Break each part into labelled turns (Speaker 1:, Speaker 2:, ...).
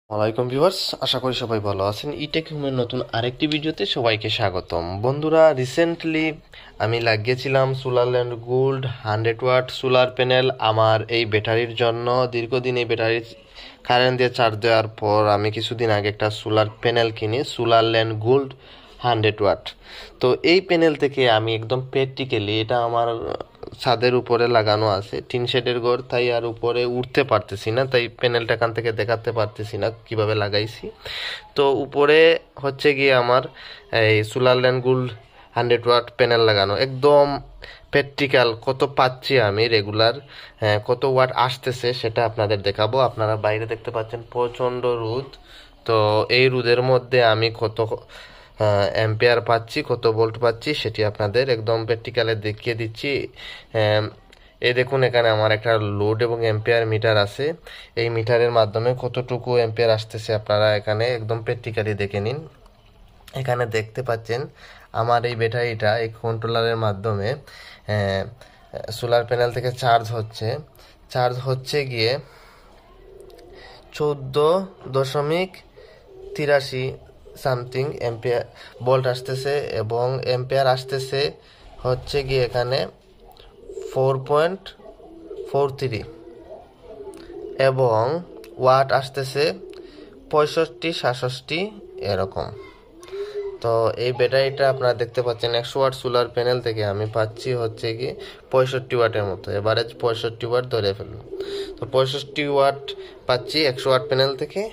Speaker 1: ওয়ালাইকুম ভিউয়ার্স, আশা করি সবাই ভালো আছেন। ইটেক হোমের নতুন আরেকটি ভিডিওতে সবাইকে স্বাগতম। বন্ধুরা, রিসেন্টলি আমি লাগিয়েছিলাম Solarland gold 100 watt solar panel আমার এই ব্যাটারির জন্য। দীর্ঘদিন এই ব্যাটারি কারেন্ট দিয়ে চার্জ দেওয়ার পর আমি কিছুদিন আগে একটা সোলার প্যানেল কিনি, সোলারল্যান্ড গোল্ড 100 ওয়াট। তো এই প্যানেল থেকে আমি একদম প্র্যাকটিক্যালি, এটা আমার ছাদের উপরে লাগানো আছে, টিন শেডের ঘর, তাই আর উপরে উঠতে পারতেছি না, তাই প্যানেলটা এখান থেকে দেখাতে পারতেছি না কিভাবে লাগাইছি। তো উপরে হচ্ছে গিয়ে আমার এই সোলারল্যান্ড গোল্ড 100 ওয়াট প্যানেল লাগানো, একদম প্র্যাকটিক্যাল কত পাচ্ছি আমি রেগুলার, কত ওয়াট আসতেছে সেটা আপনাদের দেখাবো। আপনারা বাইরে দেখতে পাচ্ছেন প্রচণ্ড রোদ, তো এই রোদের মধ্যে আমি কত অ্যাম্পিয়ার পাচ্ছি, কত ভোল্ট পাচ্ছি সেটি আপনাদের একদম প্র্যাকটিক্যালে দেখিয়ে দিচ্ছি। এই দেখুন, এখানে আমার একটা লোড এবং অ্যাম্পিয়ার মিটার আছে। এই মিটারের মাধ্যমে কতটুকু অ্যাম্পিয়ার আসতেছে আপনারা এখানে একদম প্র্যাকটিক্যালি দেখে নিন। এখানে দেখতে পাচ্ছেন আমার এই ব্যাটারিটা এই কন্ট্রোলারের মাধ্যমে সোলার প্যানেল থেকে চার্জ হচ্ছে গিয়ে 14.83 সামথিং এম্পিয়ার ভোল্ট আসতেছে, এবং এম্পিয়ার আসতেছে হচ্ছে গিয়ে এখানে 4.43, এবং ওয়াট আসতেছে 65-67 এরকম। তো এই ব্যাটারিটা আপনারা দেখতে পাচ্ছেন 100 ওয়াট সোলার প্যানেল থেকে আমি পাচ্ছি হচ্ছে কি 65 ওয়াটের মতো, এভারেজ 65 ওয়াট ধরে ফেলুন। তো 65 ওয়াট পাচ্ছি 100 ওয়াট প্যানেল থেকে,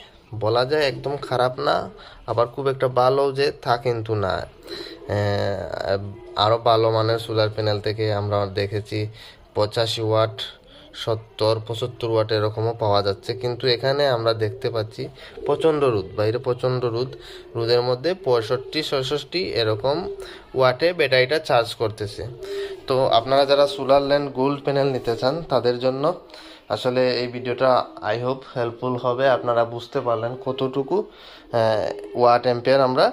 Speaker 1: বলা যায় একদম খারাপ না, আবার খুব একটা ভালো যে তা কিন্তু না। আরও ভালো মানের সোলার প্যানেল থেকে আমরা দেখেছি 85 ওয়াট, 70-75 ওয়াট এরকমও পাওয়া যাচ্ছে, কিন্তু এখানে আমরা দেখতে পাচ্ছি প্রচণ্ড রোদ, বাইরে প্রচণ্ড রোদের মধ্যে 65-66 এরকম ওয়াটে ব্যাটারিটা চার্জ করতেছে। তো আপনারা যারা সোলারল্যান্ড গোল্ড প্যানেল নিতে চান তাদের জন্য আসলে এই ভিডিওটা আই হোপ হেল্পফুল হবে। আপনারা বুঝতে পারলেন কতটুকু ওয়াট অ্যাম্পিয়ার আমরা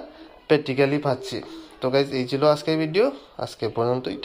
Speaker 1: প্র্যাকটিক্যালি পাচ্ছি। তো গাইজ, এই ছিল আজকের ভিডিও, আজকে পর্যন্তই।